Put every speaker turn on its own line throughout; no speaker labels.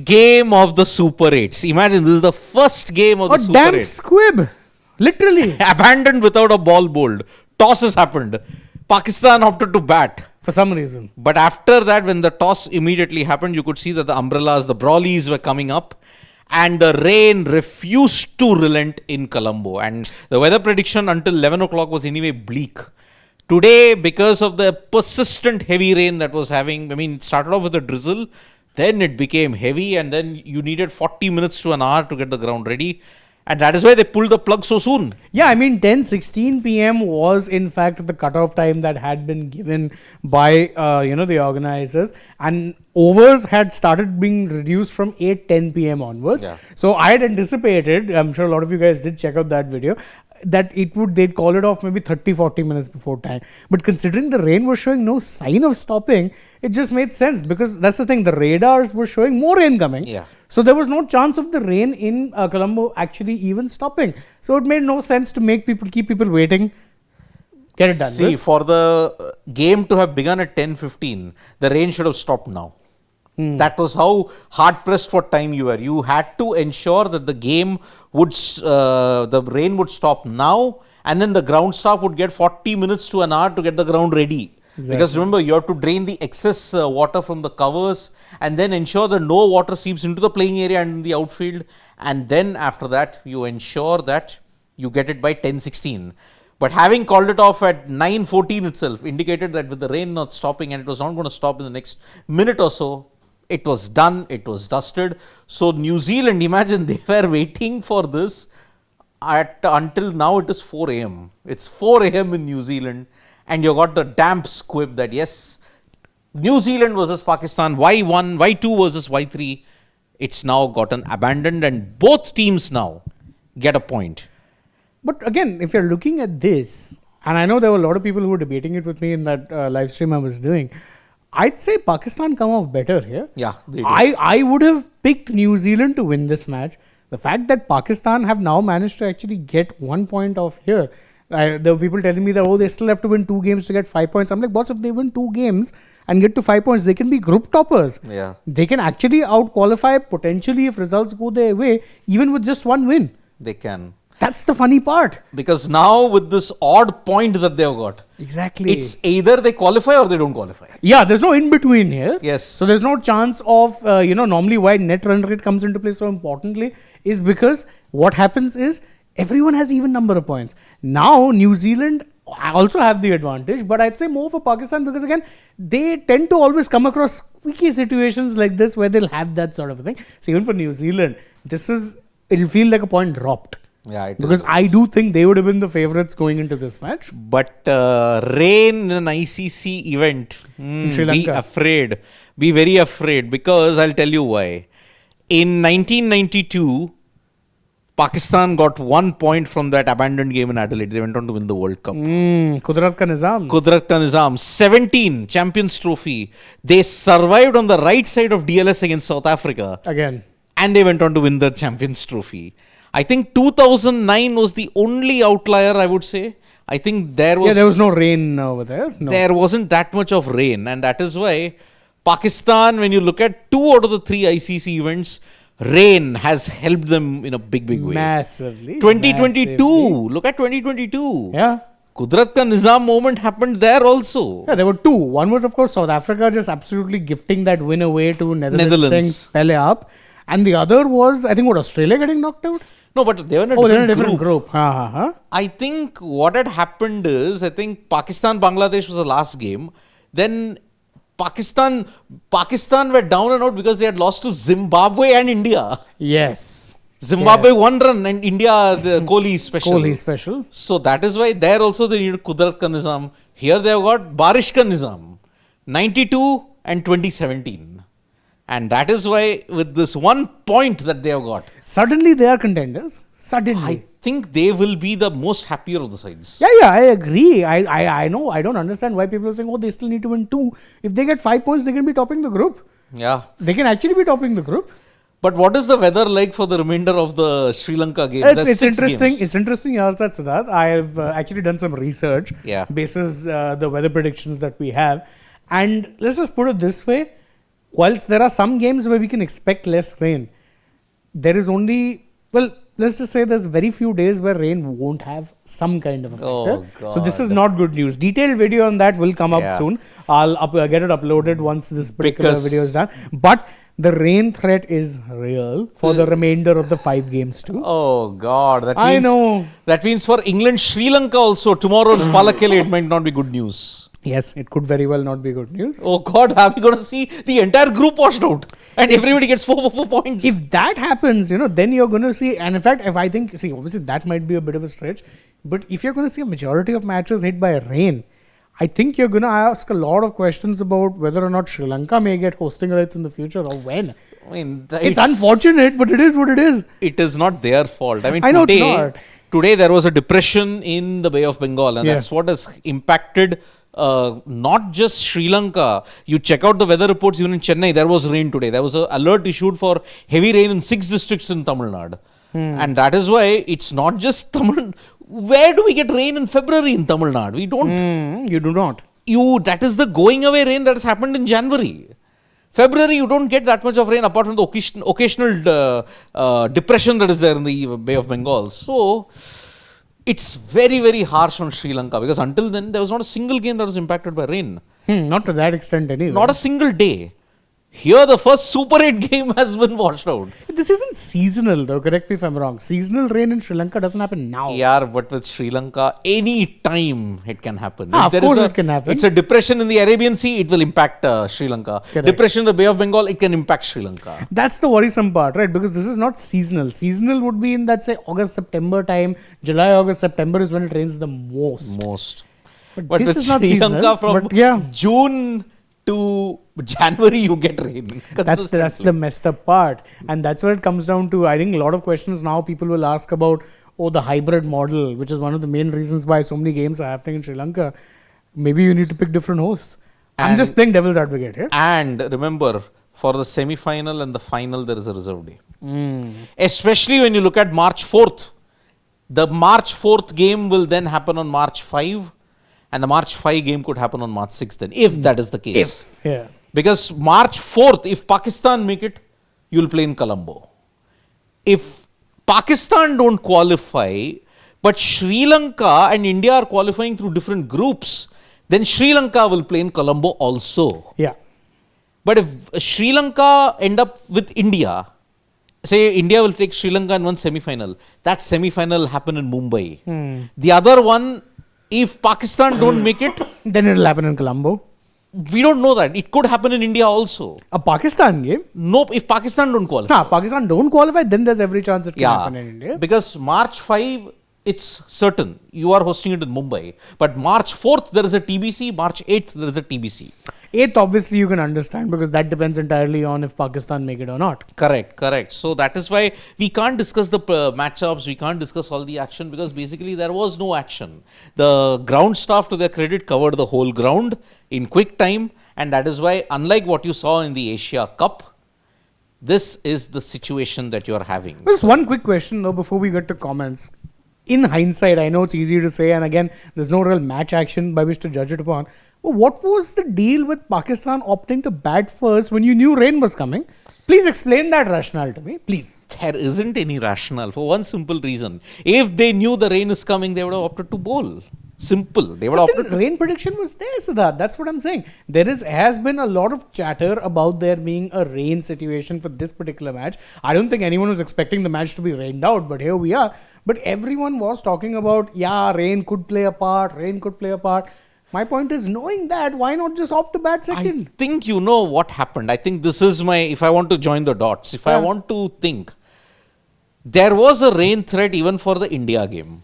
game of the Super 8s. Imagine this is the first game of the Super 8s.
A damn squib. Literally.
Abandoned without a ball bowled. Toss has happened. Pakistan opted to bat.
For some reason.
But after that, when the toss immediately happened, you could see that the umbrellas, the brollies were coming up. And the rain refused to relent in Colombo. And the weather prediction until 11 o'clock was anyway bleak. Today, because of the persistent heavy rain that was having, it started off with a drizzle, then it became heavy, and then you needed 40 minutes to an hour to get the ground ready. And that is why they pulled the plug so soon.
Yeah, 10:16 p.m. was in fact the cutoff time that had been given by the organizers, and overs had started being reduced from 8:10 p.m. onwards.
Yeah.
So I had anticipated, I'm sure a lot of you guys did check out that video, that they'd call it off maybe 30-40 minutes before time. But considering the rain was showing no sign of stopping, it just made sense, because that's the thing, the radars were showing more rain coming.
Yeah.
So there was no chance of the rain in Colombo actually even stopping. So it made no sense to keep people waiting. Get it done.
See, for the game to have begun at 10:15, the rain should have stopped now. That was how hard pressed for time you were. You had to ensure that the game the rain would stop now, and then the ground staff would get 40 minutes to an hour to get the ground ready. Exactly. Because remember, you have to drain the excess water from the covers and then ensure that no water seeps into the playing area and in the outfield. And then after that, you ensure that you get it by 10:16. But having called it off at 9:14 itself indicated that with the rain not stopping, and it was not going to stop in the next minute or so, it was done, it was dusted. So New Zealand, imagine they were waiting for this until now it is 4 a.m. It's 4 a.m. in New Zealand, and you got the damp squib that yes, New Zealand versus Pakistan, Y1, Y2 versus Y3, it's now gotten abandoned, and both teams now get a point.
But again, if you're looking at this, and I know there were a lot of people who were debating it with me in that live stream I was doing, I'd say Pakistan come off better here.
Yeah, they do.
I would have picked New Zealand to win this match. The fact that Pakistan have now managed to actually get 1 point off here. There were people telling me that, they still have to win 2 games to get 5 points. I'm like, boss, if they win 2 games and get to 5 points, they can be group toppers.
Yeah.
They can actually out-qualify potentially if results go their way, even with just 1 win.
They can.
That's the funny part.
Because now with this odd point that they've got,
exactly,
it's either they qualify or they don't qualify.
Yeah, there's no in between here.
Yes.
So there's no chance of, normally why net run rate comes into play so importantly is because what happens is everyone has even number of points. Now New Zealand also have the advantage, but I'd say more for Pakistan because again, they tend to always come across squeaky situations like this where they'll have that sort of a thing. So even for New Zealand, it'll feel like a point dropped.
Yeah, it
because
is.
I do think they would have been the favourites going into this match.
But rain in an ICC event,
Sri Lanka.
Be very afraid, because I'll tell you why. In 1992, Pakistan got 1 point from that abandoned game in Adelaide. They went on to win the World Cup.
Kudrat ka Nizam.
Kudrat ka Nizam. 17, Champions Trophy. They survived on the right side of DLS against South Africa.
Again.
And they went on to win the Champions Trophy. I think 2009 was the only outlier, I would say. I think there was
no rain over there. No.
There wasn't that much of rain, and that is why Pakistan, when you look at 2 out of the 3 ICC events, rain has helped them in a big, big way.
Massively.
2022. Look at 2022.
Yeah.
Kudrat ka Nizam moment happened there also.
Yeah, there were 2. One was, of course, South Africa just absolutely gifting that win away to Netherlands. Saying, Pele up. And the other was, I think, Australia getting knocked out?
No, but they were in a different group. I think what had happened is, Pakistan-Bangladesh was the last game. Then Pakistan were down and out because they had lost to Zimbabwe and India.
Yes.
Zimbabwe 1 run and India, the Kohli special. So that is why there also they needed Kudrat ka Nizam. Here they have got Barish ka Nizam. 92 and 2017. And that is why with this 1 point that they have got.
Suddenly they are contenders. Suddenly.
I think they will be the most happier of the sides.
Yeah, I agree. I know. I don't understand why people are saying, they still need to win 2. If they get 5 points, they can be topping the group.
Yeah.
They can actually be topping the group.
But what is the weather like for the remainder of the Sri Lanka games?
It's interesting. Games. It's interesting you asked that, Siddharth. I have actually done some research.
Yeah.
Basis the weather predictions that we have. And let's just put it this way. whilst there are some games where we can expect less rain, there is only, well, let's just say there's very few days where rain won't have some kind of effect.
Oh,
So this is
God.
not good news. Detailed video on that will come up
Yeah.
soon. I'll get it uploaded once this particular
Because-
video is done. But the rain threat is real for the remainder of the 5 games too.
Oh God, that
I
means
know.
that means for England, Sri Lanka also tomorrow in Palakele it might not be good news.
Yes, it could very well not be good news.
Oh God, are we going to see the entire group washed out and everybody gets 4 points?
If that happens, then you're going to see, and in fact, if I think, see, obviously that might be a bit of a stretch, but if you're going to see a majority of matches hit by rain, I think you're going to ask a lot of questions about whether or not Sri Lanka may get hosting rights in the future or when.
I mean,
It's unfortunate, but it is what it is.
it is not their fault. I mean,
I know it's not.
today there was a depression in the Bay of Bengal, and
Yeah.
that's what has impacted not just Sri Lanka. You check out the weather reports, even in Chennai, there was rain today. There was an alert issued for heavy rain in 6 districts in Tamil Nadu. And that is why it's not just Tamil. Where do we get rain in February in Tamil Nadu? We don't.
You do not.
That is the going away rain that has happened in January. February, you don't get that much of rain apart from the occasional depression that is there in the Bay of Bengal. So, it's very, very harsh on Sri Lanka because until then, there was not a single game that was impacted by rain.
Not to that extent anyway.
Not a single day. Here, the first Super 8 game has been washed out.
This isn't seasonal though, correct me if I'm wrong. Seasonal rain in Sri Lanka doesn't happen now.
Yeah, but with Sri Lanka, any time it can happen.
Ah,
If
of
there
course
is
it can happen.
It's a depression in the Arabian Sea, it will impact Sri Lanka.
Correct.
Depression in the Bay of Bengal, it can impact Sri Lanka.
That's the worrisome part, right? Because this is not seasonal. Seasonal would be in that, say, August, September time. July, August, September is when it rains the most.
But
this
with
is not
Sri
seasonal,
Lanka from
but yeah.
June to January, you get rain.
That's the messed up part. And that's where it comes down to, I think a lot of questions now people will ask about, the hybrid model, which is one of the main reasons why so many games are happening in Sri Lanka. Maybe you need to pick different hosts. I'm
And-
just playing devil's advocate here.
And remember, for the semi-final and the final, there is a reserve day. Especially when you look at March 4th. The March 4th game will then happen on March 5. And the March 5 game could happen on March 6th then, if that is the case.
Yeah.
Because March 4th, if Pakistan make it, you'll play in Colombo. If Pakistan don't qualify, but Sri Lanka and India are qualifying through different groups, then Sri Lanka will play in Colombo also.
Yeah.
But if Sri Lanka end up with India, say India will take Sri Lanka in one semi-final, that semi-final will happen in Mumbai. The other one, if Pakistan don't make it,
Then it'll happen in Colombo.
we don't know that. It could happen in India also.
A Pakistan game?
Nope, if Pakistan don't qualify.
Pakistan don't qualify, then there's every chance it can happen in India.
Because March 5, it's certain. You are hosting it in Mumbai. But March 4th, there is a TBC. March 8th, there is a TBC.
8th, obviously, you can understand because that depends entirely on if Pakistan make it or not.
Correct. So that is why we can't discuss the matchups. We can't discuss all the action because basically there was no action. The ground staff, to their credit, covered the whole ground in quick time. And that is why, unlike what you saw in the Asia Cup, this is the situation that you are having.
Just one quick question though before we get to comments. In hindsight, I know it's easy to say, and again, there's no real match action by which to judge it upon. But what was the deal with Pakistan opting to bat first when you knew rain was coming? Please explain that rationale to me, please.
There isn't any rationale for one simple reason. If they knew the rain is coming, they would have opted to bowl. Simple. They would have
But
opted
then rain prediction was there, Siddharth. That's what I'm saying. There has been a lot of chatter about there being a rain situation for this particular match. I don't think anyone was expecting the match to be rained out, but here we are. But everyone was talking about, rain could play a part, My point is, knowing that, why not just opt to bat second?
I think you know what happened. I think this is if I want to join the dots, if I want to think, there was a rain threat even for the India game.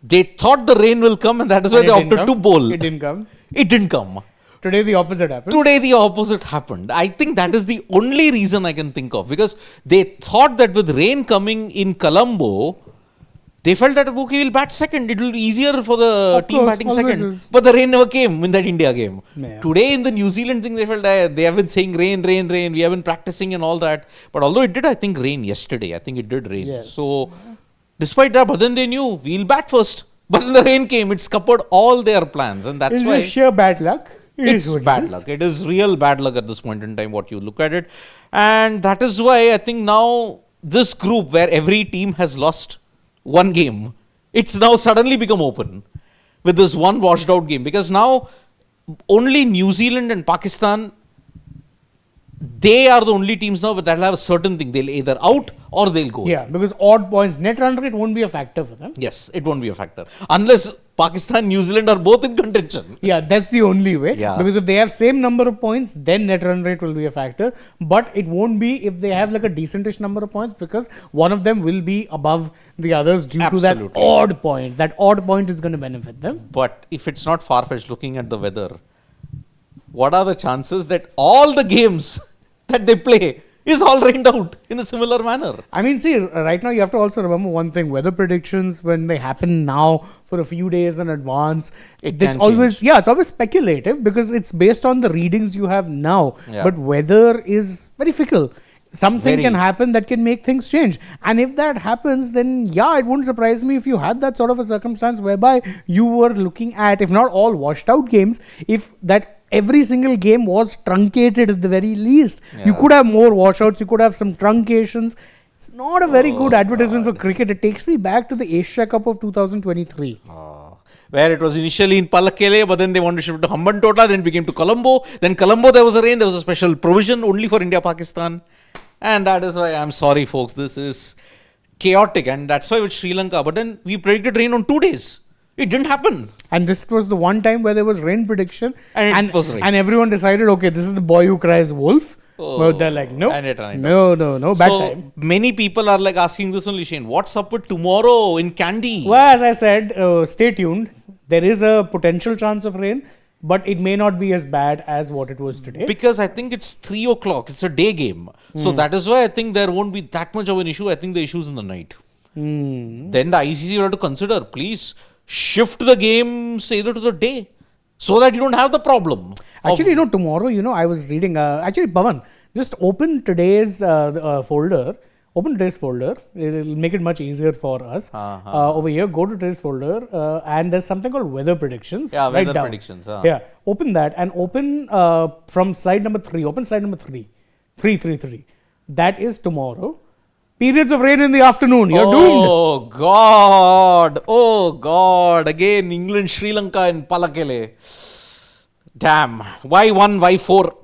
They thought the rain will come and that is why they opted to bowl.
It didn't come.
It didn't come.
Today the opposite happened.
Today the opposite happened. I think that is the only reason I can think of because they thought that with rain coming in Colombo, they felt that okay, we'll bat second. It will be easier for the
Of
team
course,
batting
always
second.
is.
But the rain never came in that India game.
Yeah.
Today in the New Zealand thing, they felt they have been saying rain. We have been practicing and all that. But although it did, I think rain yesterday. I think it did rain.
Yes.
So despite that, but then they knew we'll bat first. But then the rain came. It scuppered all their plans, and that's
It's
why.
just sheer bad luck.
It's
what it
bad
is.
luck. It is real bad luck at this point in time, what you look at it. And that is why I think now this group where every team has lost one game, it's now suddenly become open with this one washed out game. Because now only New Zealand and Pakistan, they are the only teams now that will have a certain thing. They'll either out or they'll go.
Yeah, because odd points, net run rate won't be a factor for them.
Yes, it won't be a factor. Unless Pakistan, New Zealand are both in contention.
Yeah, that's the only way.
Yeah.
Because if they have same number of points, then net run rate will be a factor. But it won't be if they have like a decentish number of points, because one of them will be above the others due to that
Absolutely.
odd point. That odd point is going to benefit them.
But if it's not far-fetched looking at the weather, what are the chances that all the games that they play is all rained out in a similar manner?
I mean, see, right now you have to also remember one thing: weather predictions, when they happen now for a few days in advance,
It
it's
can
always
change.
it's always speculative because it's based on the readings you have now.
Yeah.
But weather is very fickle. Something
Very.
can happen that can make things change, and if that happens, then it wouldn't surprise me if you had that sort of a circumstance whereby you were looking at, if not all washed out games, if that every single game was truncated at the very least. You
Yeah.
could have more washouts, you could have some truncations. It's not a very good advertisement for cricket. It takes me back to the Asia Cup of 2023.
Where it was initially in Palakele, but then they wanted to shift to Hambantota, then it became to Colombo. Then Colombo, there was a rain, there was a special provision only for India-Pakistan. And that is why I'm sorry, folks, this is chaotic. And that's why with Sri Lanka. But then we predicted rain on 2 days. It didn't happen.
And this was the one time where there was rain prediction.
And it was rain.
And everyone decided, okay, this is the boy who cries wolf. Well, they're like, no,
And it rained.
no, bad
So
time.
many people are like asking this only, Shane, what's up with tomorrow in Kandy?
Well, as I said, stay tuned. There is a potential chance of rain, but it may not be as bad as what it was today.
Because I think it's 3 o'clock. It's a day game. So that is why I think there won't be that much of an issue. I think the issue is in the night. Then the ICC will have to consider, please shift the games either to the day so that you don't have the problem.
Actually, tomorrow, I was reading, Pawan, just open today's folder. Open today's folder. It'll make it much easier for us. Over here, go to today's folder, and there's something called weather predictions.
Yeah,
Write
weather
down.
predictions.
Yeah, open that and open from slide number 3. Open slide number 3. 333. That is tomorrow. Periods of rain in the afternoon. You're doomed.
Oh God. Again, England, Sri Lanka and Palakele. Damn. Why 1, why 4?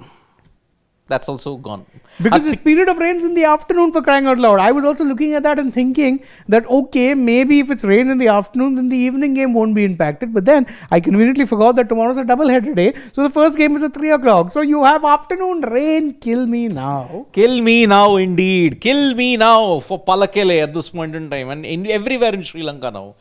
That's also gone.
Because this period of rains in the afternoon, for crying out loud. I was also looking at that and thinking that, okay, maybe if it's rain in the afternoon, then the evening game won't be impacted. But then I conveniently forgot that tomorrow's a double-header day. So the first game is at 3 o'clock. So you have afternoon rain. Kill me now.
Kill me now, indeed. Kill me now for Palakele at this point in time. And everywhere in Sri Lanka now.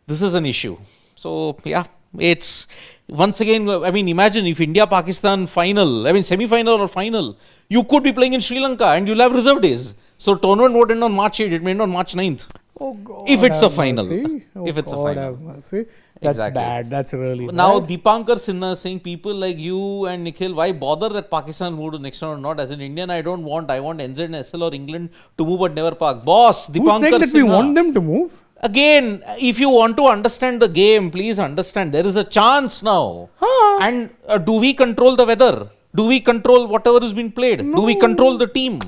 This is an issue. So, yeah, it's... Once again, I mean, imagine if India-Pakistan final, semi-final or final, you could be playing in Sri Lanka and you'll have reserve days. So, tournament won't end on March 8, it may end on March 9th.
Oh, God.
If it's a
have
final.
mercy. Oh,
If it's a
God
final.
have mercy. That's
Exactly.
bad. That's really
Now,
bad.
Deepankar Sinha is saying, people like you and Nikhil, why bother that Pakistan moved to next round or not? As an Indian, I want NZ, or England to move but never Pak. Boss,
Who's
Deepankar
saying that we
Sinha.
want them to move?
Again, if you want to understand the game, please understand there is a chance now. And do we control the weather? Do we control whatever is being played? Do we control the team?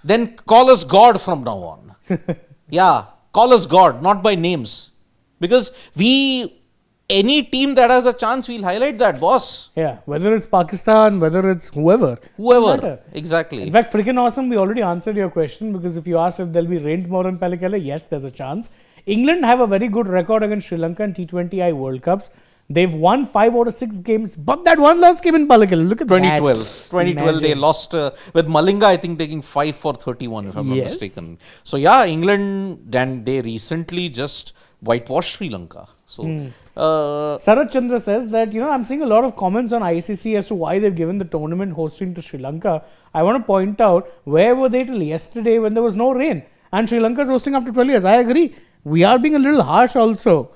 Then call us God from now on. Yeah, call us God, not by names. Because any team that has a chance, we'll highlight that, boss.
Yeah, whether it's Pakistan, whether it's whoever.
Whoever.
Doesn't matter.
Exactly.
In fact, freaking awesome, we already answered your question, because if you asked if there'll be rain tomorrow in Palakele, yes, there's a chance. England have a very good record against Sri Lanka in T20 World Cups. They've won 5 out of 6 games, but that one loss came in Palakele. Look at
2012.
that.
2012, they
Imagine.
lost with Malinga, I think, taking 5 for 31, if I'm not
Yes.
mistaken. So, yeah, England, and they recently just whitewashed Sri Lanka. So,
Sarat Chandra says that, I'm seeing a lot of comments on ICC as to why they've given the tournament hosting to Sri Lanka. I want to point out, where were they till yesterday when there was no rain? And Sri Lanka is hosting after 12 years. I agree. We are being a little harsh also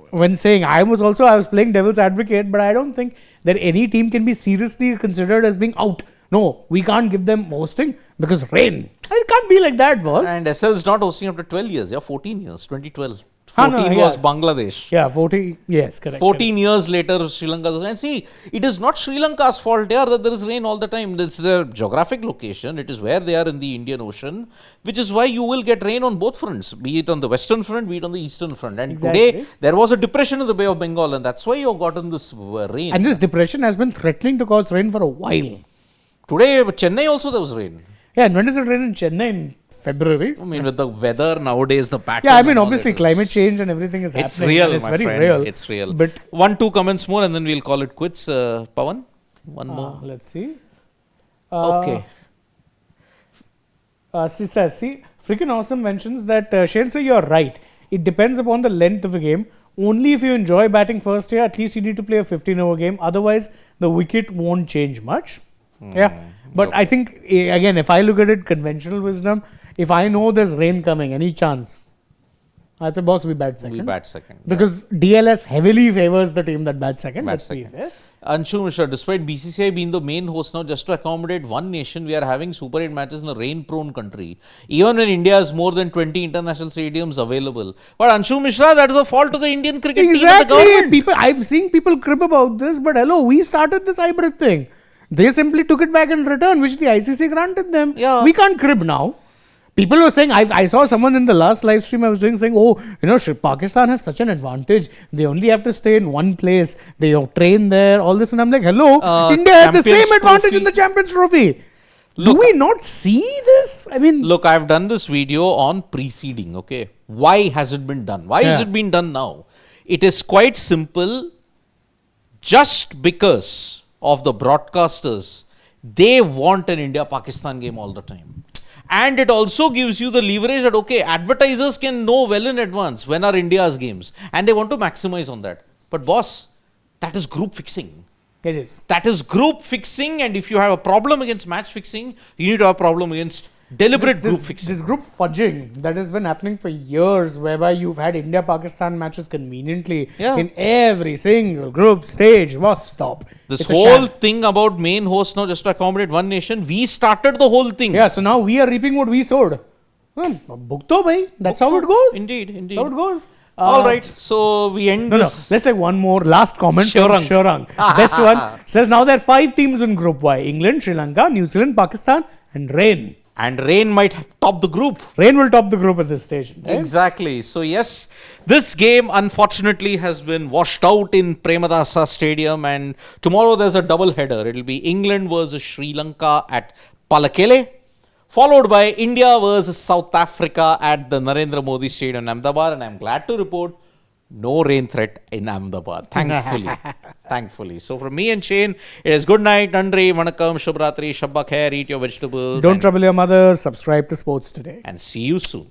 when saying I was playing devil's advocate, but I don't think that any team can be seriously considered as being out. No, we can't give them hosting because rain. It can't be like that, boss.
and SL is not hosting after 12 years, 14 years, 2012. 14
yeah.
was Bangladesh.
Yeah, 40. Yes, correct.
14 years later, Sri Lanka. And see, it is not Sri Lanka's fault there that there is rain all the time. It's their geographic location. It is where they are in the Indian Ocean, which is why you will get rain on both fronts, be it on the western front, be it on the eastern front. And
Exactly.
today, there was a depression in the Bay of Bengal, and that's why you've gotten this rain.
And this depression has been threatening to cause rain for a while.
Today, Chennai also there was rain.
Yeah, and when does it rain in Chennai? In February?
I mean, with the weather nowadays, the pattern.
Yeah, I mean,
and all,
obviously,
it is-
climate change and everything is
It's
happening.
real,
It's
my
very
friend.
real.
It's real.
But
1-2 comments more, and then we'll call it quits. Pawan, one more.
let's see.
Okay.
See, freaking awesome mentions that Shane, so you're right. It depends upon the length of a game. Only if you enjoy batting first here, at least you need to play a 15-over game. Otherwise, the wicket won't change much. Yeah. But I think, again, if I look at it, conventional wisdom, if I know there's rain coming, any chance, I'd say, boss, we bat second.
We bat second.
Because DLS heavily favors the team that bats second.
Bat
Let's be
second.
fair.
Anshu Mishra, despite BCCI being the main host now, just to accommodate one nation, we are having Super 8 matches in a rain-prone country. Even when India has more than 20 international stadiums available. But Anshu Mishra, that is a fault to the Indian cricket team and the
Exactly.
government.
People, I'm seeing people crib about this, but hello, we started this hybrid thing. They simply took it back in return, which the ICC granted them.
Yeah.
We can't crib now. People were saying, I saw someone in the last live stream I was doing saying, oh, Pakistan has such an advantage. They only have to stay in one place. They train there, all this. And I'm like, hello, India has the
Champions
same advantage
Trophy.
in the Champions Trophy.
Look,
Do we not see this? I mean,
Look, I've done this video on preceding, okay? Why has it been done? Why is
Yeah.
it being done now? It is quite simple. Just because of the broadcasters, they want an India-Pakistan game all the time. And it also gives you the leverage that, okay, advertisers can know well in advance when are India's games. And they want to maximize on that. But boss, that is group fixing.
it is.
That is group fixing, and if you have a problem against match fixing, you need to have a problem against deliberate group fixing.
This group fudging that has been happening for years, whereby you've had India-Pakistan matches conveniently
Yeah.
in every single group stage, was stop.
This
It's a
whole
sham.
thing about main host now just to accommodate one nation, we started the whole thing.
Yeah, so now we are reaping what we sowed. Bhukto bhai, that's how it goes.
Indeed, indeed.
That's how it goes.
All right, so we end
No,
this.
let's take one more last comment from
Shurang.
Shurang. Best one says now there are 5 teams in Group Y: England, Sri Lanka, New Zealand, Pakistan, and Rain.
And rain might top the group.
Rain will top the group at this stage. Right?
Exactly. So yes, this game unfortunately has been washed out in Premadasa Stadium, and tomorrow there's a double header. It'll be England versus Sri Lanka at Palakele, followed by India versus South Africa at the Narendra Modi Stadium in Ahmedabad. And I'm glad to report no rain threat in Ahmedabad, thankfully. Thankfully. So from me and Shane, it is good night, Nandri, Vanakkam, Shubhratri, Shabba Khair, eat your vegetables.
Don't trouble your mother. Subscribe to Sports Today.
And see you soon.